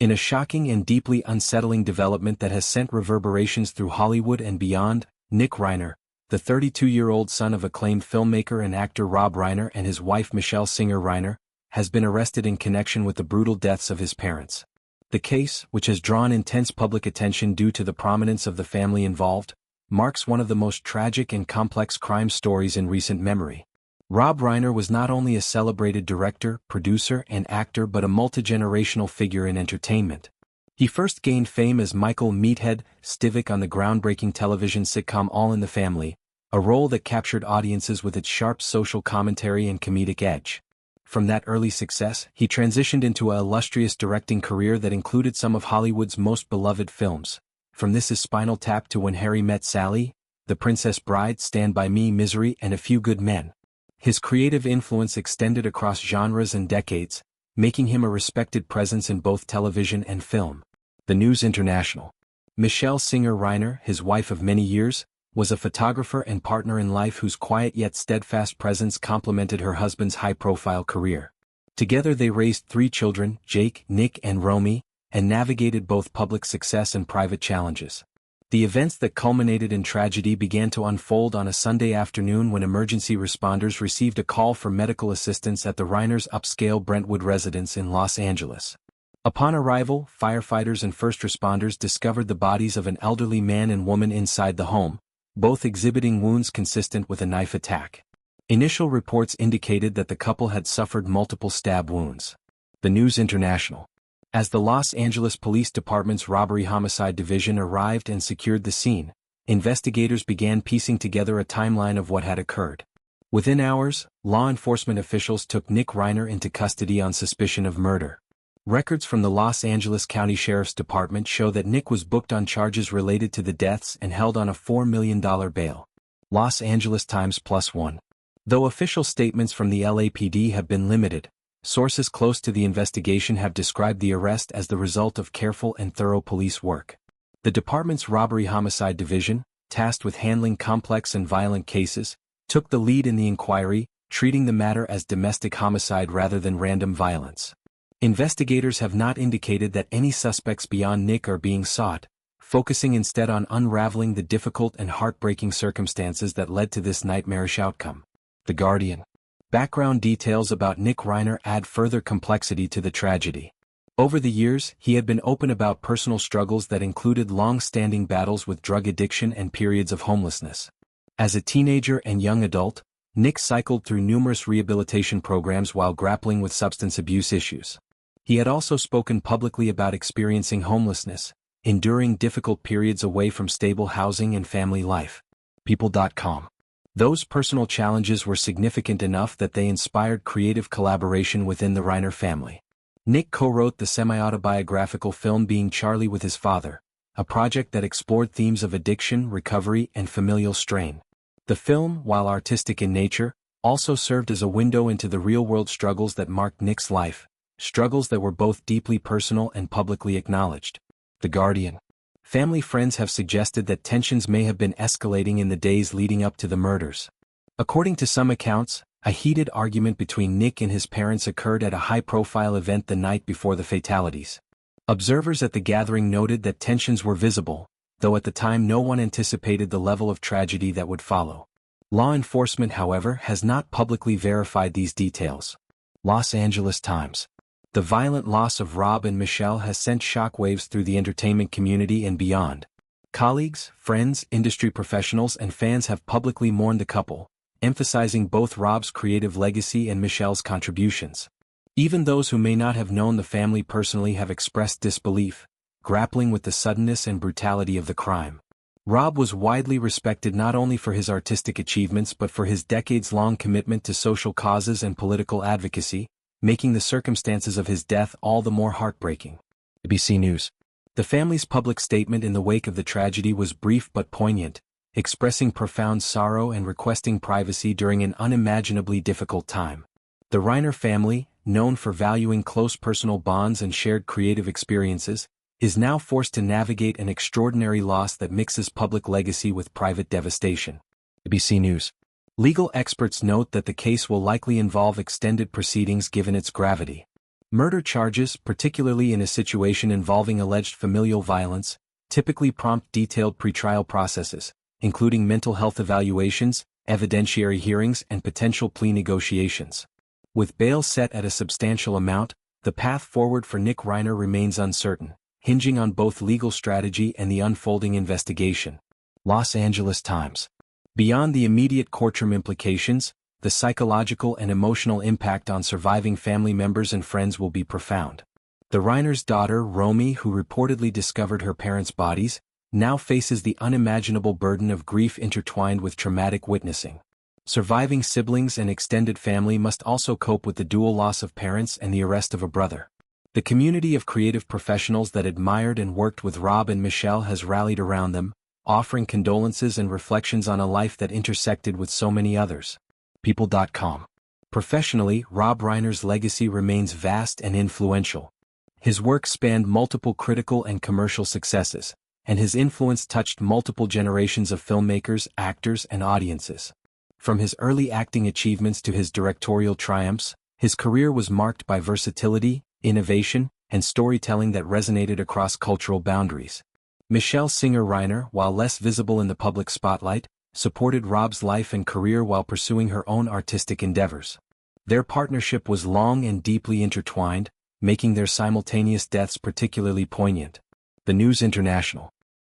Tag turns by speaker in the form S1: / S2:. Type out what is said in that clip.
S1: In a shocking and deeply unsettling development that has sent reverberations through Hollywood and beyond, Nick Reiner, the 32-year-old son of acclaimed filmmaker and actor Rob Reiner and his wife Michele Reiner, has been arrested in connection with the brutal deaths of his parents. The case, which has drawn intense public attention due to the prominence of the family involved, marks one of the most tragic and complex crime stories in recent memory. Rob Reiner was not only a celebrated director, producer, and actor but a multi-generational figure in entertainment. He first gained fame as Michael "Meathead" Stivic on the groundbreaking television sitcom All in the Family, a role that captured audiences with its sharp social commentary and comedic edge. From that early success, he transitioned into an illustrious directing career that included some of Hollywood's most beloved films. From This Is Spinal Tap to When Harry Met Sally, The Princess Bride, Stand By Me, Misery, and A Few Good Men. His creative influence extended across genres and decades, making him a respected presence in both television and film. The News International. Michele Reiner, his wife of many years, was a photographer and partner in life whose quiet yet steadfast presence complemented her husband's high-profile career. Together they raised 3 children, Jake, Nick, and Romy, and navigated both public success and private challenges. The events that culminated in tragedy began to unfold on a Sunday afternoon when emergency responders received a call for medical assistance at the Reiners' upscale Brentwood residence in Los Angeles. Upon arrival, firefighters and first responders discovered the bodies of an elderly man and woman inside the home, both exhibiting wounds consistent with a knife attack. Initial reports indicated that the couple had suffered multiple stab wounds. The News International. As the Los Angeles Police Department's Robbery Homicide Division arrived and secured the scene, investigators began piecing together a timeline of what had occurred. Within hours, law enforcement officials took Nick Reiner into custody on suspicion of murder. Records from the Los Angeles County Sheriff's Department show that Nick was booked on charges related to the deaths and held on a $4 million bail. Los Angeles Times+1. Though official statements from the LAPD have been limited, sources close to the investigation have described the arrest as the result of careful and thorough police work. The department's Robbery Homicide Division, tasked with handling complex and violent cases, took the lead in the inquiry, treating the matter as domestic homicide rather than random violence. Investigators have not indicated that any suspects beyond Nick are being sought, focusing instead on unraveling the difficult and heartbreaking circumstances that led to this nightmarish outcome. The Guardian. Background details about Nick Reiner add further complexity to the tragedy. Over the years, he had been open about personal struggles that included long-standing battles with drug addiction and periods of homelessness. As a teenager and young adult, Nick cycled through numerous rehabilitation programs while grappling with substance abuse issues. He had also spoken publicly about experiencing homelessness, enduring difficult periods away from stable housing and family life. People.com. Those personal challenges were significant enough that they inspired creative collaboration within the Reiner family. Nick co-wrote the semi-autobiographical film Being Charlie with his father, a project that explored themes of addiction, recovery, and familial strain. The film, while artistic in nature, also served as a window into the real-world struggles that marked Nick's life, struggles that were both deeply personal and publicly acknowledged. The Guardian. Family friends have suggested that tensions may have been escalating in the days leading up to the murders. According to some accounts, a heated argument between Nick and his parents occurred at a high-profile event the night before the fatalities. Observers at the gathering noted that tensions were visible, though at the time no one anticipated the level of tragedy that would follow. Law enforcement, however, has not publicly verified these details. Los Angeles Times. The violent loss of Rob and Michele has sent shockwaves through the entertainment community and beyond. Colleagues, friends, industry professionals, and fans have publicly mourned the couple, emphasizing both Rob's creative legacy and Michele's contributions. Even those who may not have known the family personally have expressed disbelief, grappling with the suddenness and brutality of the crime. Rob was widely respected not only for his artistic achievements but for his decades-long commitment to social causes and political advocacy, making the circumstances of his death all the more heartbreaking. ABC News. The family's public statement in the wake of the tragedy was brief but poignant, expressing profound sorrow and requesting privacy during an unimaginably difficult time. The Reiner family, known for valuing close personal bonds and shared creative experiences, is now forced to navigate an extraordinary loss that mixes public legacy with private devastation. ABC News. Legal experts note that the case will likely involve extended proceedings given its gravity. Murder charges, particularly in a situation involving alleged familial violence, typically prompt detailed pretrial processes, including mental health evaluations, evidentiary hearings, and potential plea negotiations. With bail set at a substantial amount, the path forward for Nick Reiner remains uncertain, hinging on both legal strategy and the unfolding investigation. Los Angeles Times. Beyond the immediate courtroom implications, the psychological and emotional impact on surviving family members and friends will be profound. The Reiner's daughter, Romy, who reportedly discovered her parents' bodies, now faces the unimaginable burden of grief intertwined with traumatic witnessing. Surviving siblings and extended family must also cope with the dual loss of parents and the arrest of a brother. The community of creative professionals that admired and worked with Rob and Michele has rallied around them, offering condolences and reflections on a life that intersected with so many others. People.com. Professionally, Rob Reiner's legacy remains vast and influential. His work spanned multiple critical and commercial successes, and his influence touched multiple generations of filmmakers, actors, and audiences. From his early acting achievements to his directorial triumphs, his career was marked by versatility, innovation, and storytelling that resonated across cultural boundaries. Michele Singer Reiner, while less visible in the public spotlight, supported Rob's life and career while pursuing her own artistic endeavors. Their partnership was long and deeply intertwined, making their simultaneous deaths particularly poignant. The News International.